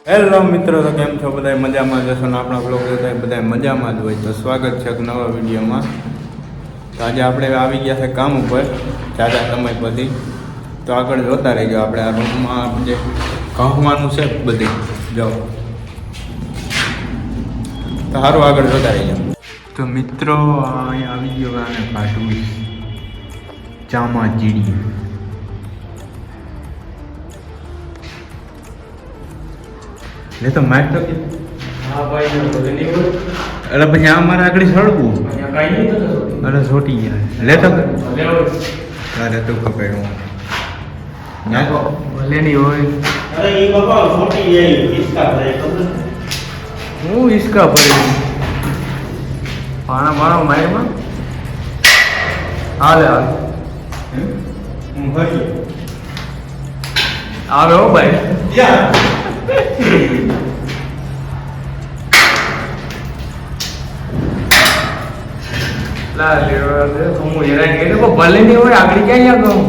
Hello મિત્રો, તો કેમ છો? બધા મજામાં જશો ને આપણા બ્લોગ બધા મજામાં જ હોય. તો સ્વાગત છે એક નવા વિડીયોમાં. તો આજે આપણે આવી ગયા છે કામ ઉપર જાજા સમય પછી. તો આગળ જોતા રહીજો. આપણે આ રૂમમાં જે કહવાનું છે બધી જો, તો સારું આગળ જોતા રહીજો. તો મિત્રો અહીંયા આવી ગયો અને પાટું ચામાચીડી. લે તો માઇક તો હા ભાઈ નહીં હોય. અરે પછી આ મારે આગળ સળગવું. અહીંયા કાંઈ નહીં થતું. અરે છોટી ગયા લે તો લેવો અરે તું પકડ્યું ભલે નહીં હોય. અરે એ બાપા મોટી જાય હિસકા ભરે ખબર હું હિસકા ભરી પાણા મારો માયમાં હાલે હાલે હું ભરી આવે હો ભાઈ. યા લા લેવા દે હું હેરાન કરી તો ભલે નહીં હોય આગળ ક્યાં યા કહું.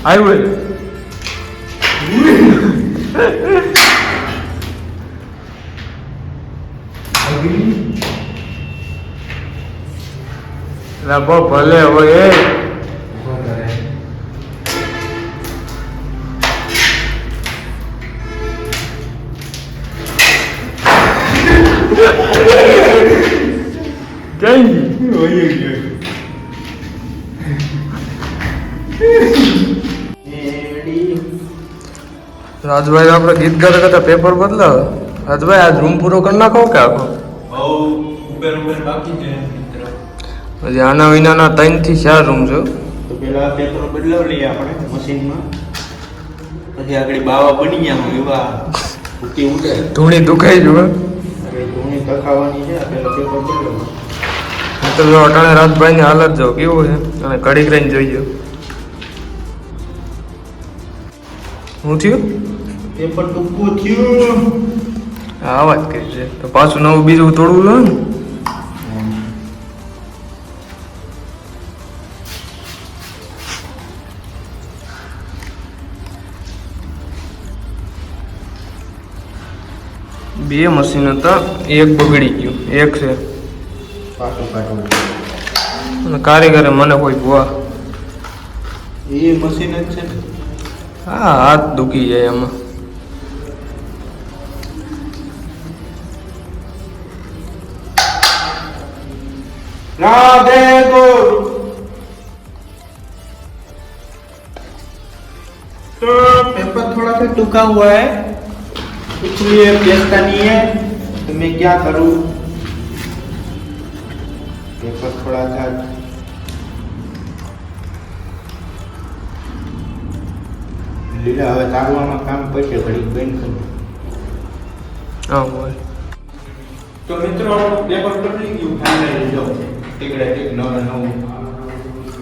આવ્યું લાભો ભલે હોય એ રાજભાઈ આપણે ગીત ગાતા કરતા પેપર બદલાવે. રાજભાઈ આજ રૂમ પૂરો કરી નાખો કે આખો બહુ ઉપર બાકી છે મિત્ર. હજી આના વિનાના 3 થી 4 રૂમ છે. તો પેલા પેપર બદલાવી લઈએ આપણે મશીનમાં. પછી આગળ બાવા બની ગયા એવા ઉઠી ઉડે. ધૂણી દુખાઈ જુએ. અરે ધૂણી તખાવાની છે. પેલા પેપર બદલાવું. તો જો અટાણે રાજભાઈની હાલત જો કેવું છે અને ઘડીક રહીને જોઈએ શું થયું. પેપર ટૂંકું થયું. આ વાત કરી છે તો પાછું નવું બીજું તોડવું લો ને. બે મશીન હતા, એક બગડી ગયું, એક છે પાછું કાઢવું. અને કારીગરે મને કોઈ ભૂવા એ મશીન જ છે ને. હા હાથ દુખી જાય એમાં. राधे गुरु। तो पेपर थोड़ा सा टूका हुआ है, इसलिए बेचता नहीं है. तो मैं क्या करूं, पेपर थोड़ा सा લીલા હવે તારવામાં કામ પડશે. ઘડી બંધ કરું. હા બોલ. તો મિત્રો પેપર બદલી ગયું ફાઇનલી. જો ટીકડે ટીક નવું નવું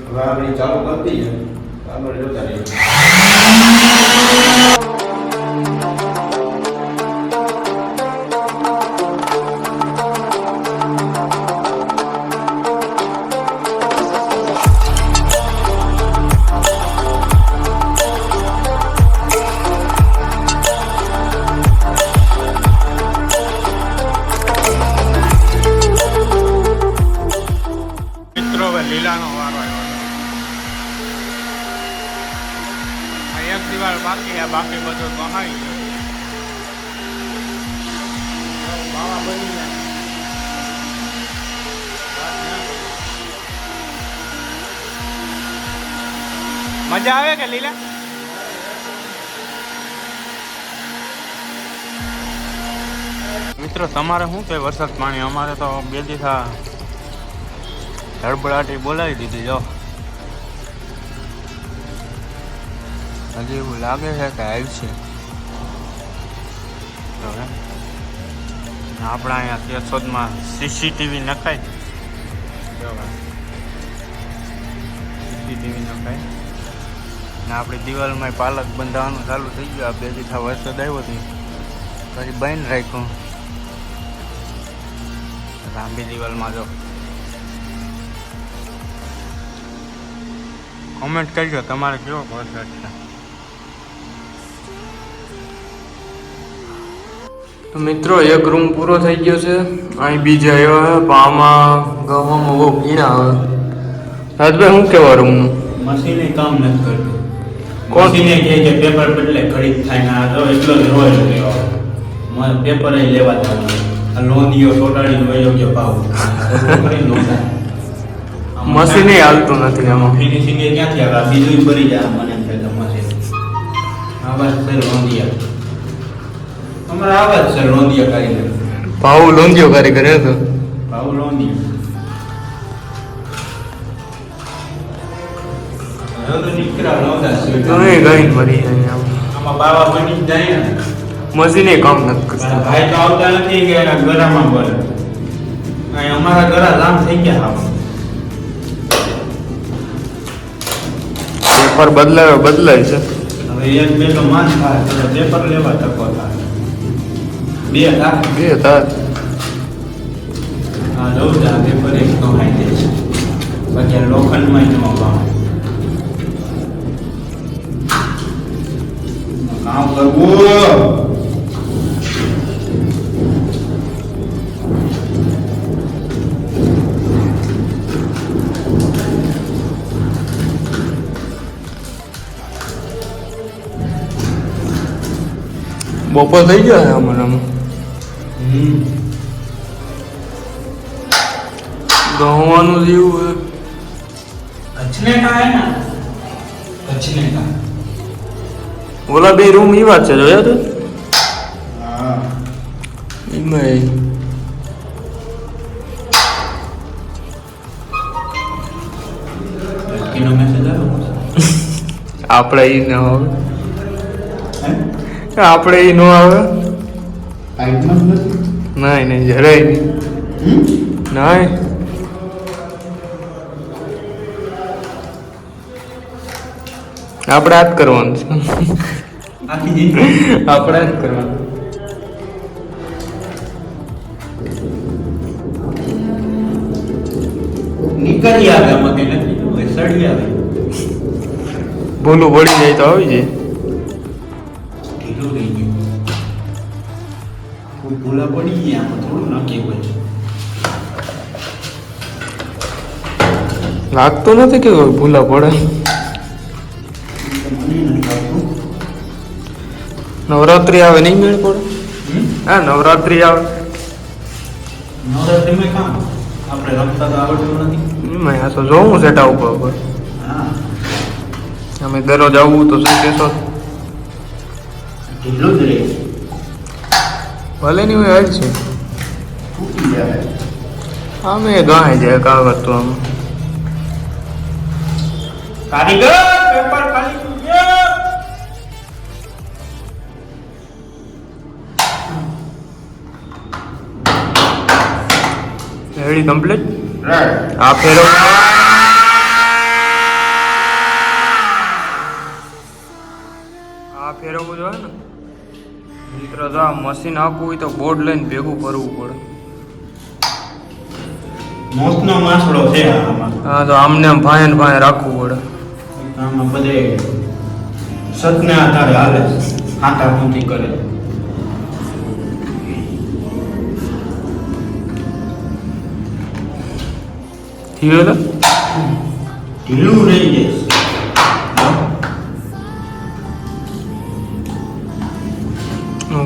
હવે આપણે ચાલુ કરી દઈએ. આગળ જોતા રહીએ. લીલાનો વારો આવ્યો. આ એક દિવાલ બાકી, આ બાકી બધું બહાઈ ગયું. બાવા બની જાય. મજા આવે કે લીલા? મિત્રો તમારે શું છે વરસાદ પાણી? અમારે તો 2 દિવસ ધડબડાટી બોલાવી દીધી. જો હજી એવું લાગે છે કે આવશે. આપણા અહીંયા કેશોદમાં સીસીટીવી નખાય. સીસીટીવી નખાય ને આપણી દિવાલમાં પાલક બંધાવવાનું ચાલુ થઈ ગયું. આ 2 દિવસ વરસાદ આવ્યો હતો પછી બંધ રાખ્યું. લાંબી દિવાલમાં જો કોમેન્ટ કરજો તમારે કેવો વરસાદ છે. તો મિત્રો એક રૂમ પૂરો થઈ ગયો છે. અહીં બીજા એવા પણ આમાં ગવામાં બહુ પીણા આવે. રાજભાઈ શું કહેવા રૂમનું? મશીને કામ નથી કરતું. કોણ? મશીને કહે કે પેપર બદલે ઘડીક થાય ને આ તો એટલો જ રોજ લેવા પેપર લેવા જવાનું. આ લોંદીઓ ચોટાડીને વયો ગયો ભાવ મશીને હાલતું નથી એમાં. ફિનિશિંગ એ ક્યાંથી આવે? આ બીજું ભરી જાય મને એમ થાય તો મશીન આવાજ છે લોંદિયા. અમારે આવાજ છે લોંદિયા કારીગર. ભાવ લોંધિયો કારીગર હતો. ભાવ લોંદિયા હવે તો નીકળ્યા લોંદા છે. તમે ગઈ મરી જાય આમ. આમાં બાવા બની જ જાય ને. મશીને કામ નથી કરતું. મારા ભાઈ તો આવતા નથી કે એના ગરામાં ભરે. અહીં અમારા ગરા જામ થઈ ગયા હાવ. પેપર બદલાય છે. હવે એક બે તો માન થાય તો પેપર લેવા તકો થાય. બે થાય. બે તાર હા જવું છે આ પેપર એક તો ખાઈ દે છે. બાકી આ લોખંડમાં જ ન ભાવ. કામ કરવું. બપોર થઈ ગયા છે આમાં. ગવાનું જેવું અચને का है ना अचने का. ઓલા બે રૂમ એવા છે જોયા તો हाँ એમાં किनो मैसेज आयो આપણે ઈ ન આવે. हैं આપણે ઈ ન આવે. टाइट मत નથી. નહીં જરાય નહીં. નહીં આપણે આ જ કરવાનું છે. આખી જિંદગી આપણે જ કરવાનું. નીકળી આવે આમાં કઈ નથી હોય સડી આવે. ભૂલું પડી જાય તો આવી જાય. ઢીલું થઈ ગયું. કોઈ ભૂલા પડી ગયા આમાં થોડું નક્કી હોય. લાગતું નથી કે ભૂલા પડે. તો મને નથી લાગતું. નવરાત્રી આવે નહીં મેળ પડે. હા નવરાત્રી આવે નવરાત્રીમાં કામ આપણે રમતા તો આવડતું નથી. એમાં આ તો જોવું સેટા ઉપર હા અમે દરરોજ આવવું તો શું કહેશો? ઢીલું જ રહે. ભલે નહીં હોય હાલ છે. તૂટી જાય. અમે ગાય જાય કાગળ તો આમ કારીગર પેપર ખાલી થઈ ગયો. Ready complete. રાઈટ. આ ફેરો આ ફેરવવું જોઈએ ને મિત્ર. તો આ મશીન આપવું હોય તો બોર્ડ લઈને ભેગું કરવું પડે. મોસનો માસડો છે આમાં. હા તો આમને આમ ભાંય ને ભાંય રાખવું પડે. આમાં બધે સતને આધારે હાલે છે. હાથા ઊંધી કરે. થયું એટલે ઢીલું રહી જાય.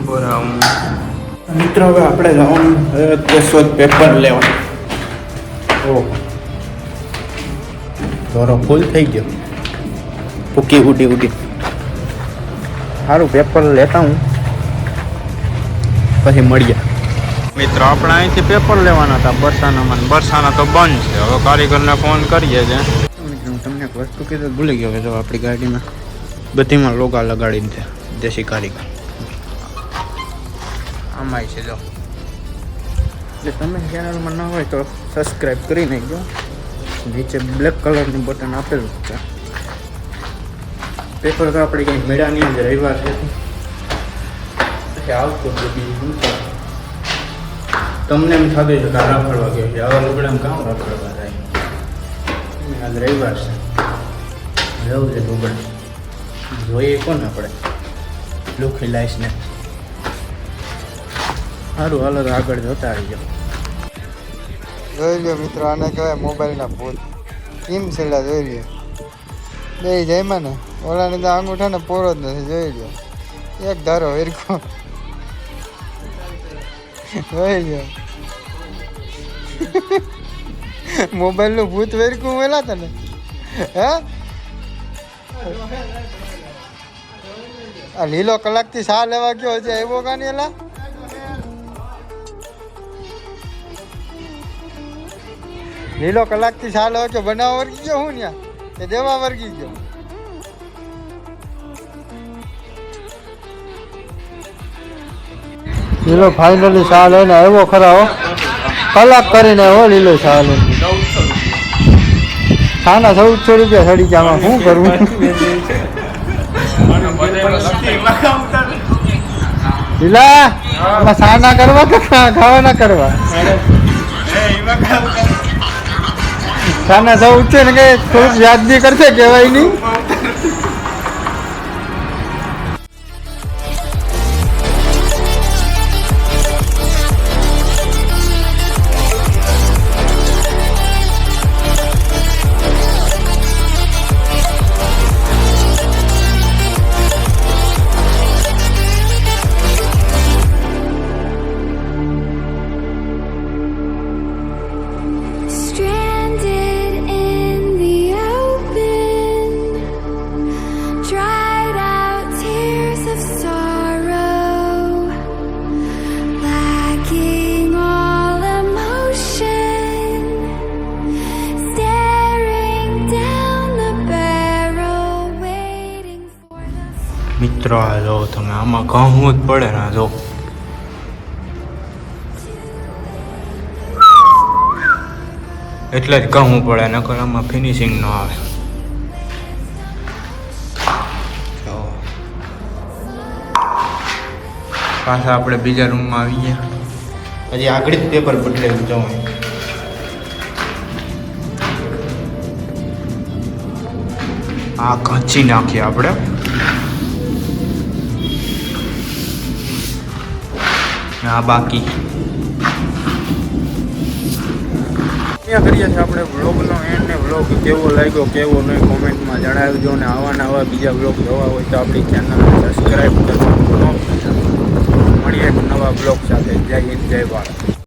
બરાબર. મિત્રો હવે આપણે જવાનું કેશોદ પેપર લેવાનું. ઓહ દોરો ફૂલ થઈ ગયો. ફૂકી ઉડી સારું પેપર લેતા હું પછી મળીએ. મિત્રો આપણે અહીંથી પેપર લેવાના હતા બરસાનામાં. બરસાના તો બંધ છે. હવે કારીગરને ફોન કરીએ છે. મિત્રો હું તમને એક વસ્તુ કીધું ભૂલી ગયો કે જો આપણી ગાડીમાં બધીમાં લોગા લગાડીને છે દેશી કારીગર. આમાં છે જો. જો તમે ચેનલમાં ન હોય તો સબસ્ક્રાઈબ કરી નાખજો. નીચે બ્લેક કલરનું બટન આપેલું છે. પેપર તો આપણે કંઈ મેળાની જ રવિવાર છે પછી આવતો બધી શું છે. તમને એમ થતું છે કે આ રખડવા ગયો છે. આવા લુગડામાં કામ રખડવા થાય. આજ રવિવાર છે. જવું છે લુગડા જોઈએ કોને આપણે લુખી લાઈશ ને સારું હાલો તો આગળ જતા આવી જાઓ. જોઈ લ્યો મિત્રો, આને કહેવાય મોબાઈલના ભૂત. કેમ છેલ્લા જોઈ લ્યો બે જયમાં ને ઓલાને તો અંગૂઠા ને પોરો જ નથી. જોઈ લ્યો એક ધારો વીરકો જોઈ લ્યો મોબાઈલનું ભૂત વેરકું વેલા તને હે આ લીલો કલાકથી સા લેવા ગયો છે એવો કાની એલા લીલો કલાકથી સા લેવા ગયો બનાવવા વર્ગી ગયો હું ત્યાં કે દેવા વર્ગી ગયો લીલો ફાઇનલી સા લઈને આવ્યો ખરા હો કલાક કરીને હો લીલો સા લઈને સાના 1400 રૂપિયા સડી ગયા શું કરવું લીલા સા ના કરવા કે ખાવા ના કરવા સાના 1400 ને કઈ થોડુંક વ્યાજબી કરશે કહેવાય નહીં મિત્રો આ જો તમે આમાં ઘઉં જ પડે ને જો એટલે જ ઘઉં પડે નકર આમાં ફિનિશિંગ ન આવે. પાછા આપણે બીજા રૂમમાં આવી ગયા. હજી આગળ જ પેપર બદલેલું જવું. આ ઘસી નાખીએ આપણે. આ બાકી અહીંયા કરીએ છીએ આપણે વ્લોગનો એન્ડ ને વ્લોગ કેવો લાગ્યો કેવો નહીં કોમેન્ટમાં જણાવજો ને આવા બીજા વ્લોગ જોવા હોય તો આપણી ચેનલને સબસ્ક્રાઈબ કરવાનું ન ભૂલતા. મળીએ એક નવા વ્લોગ સાથે. જય હિન્દ જય ભારત.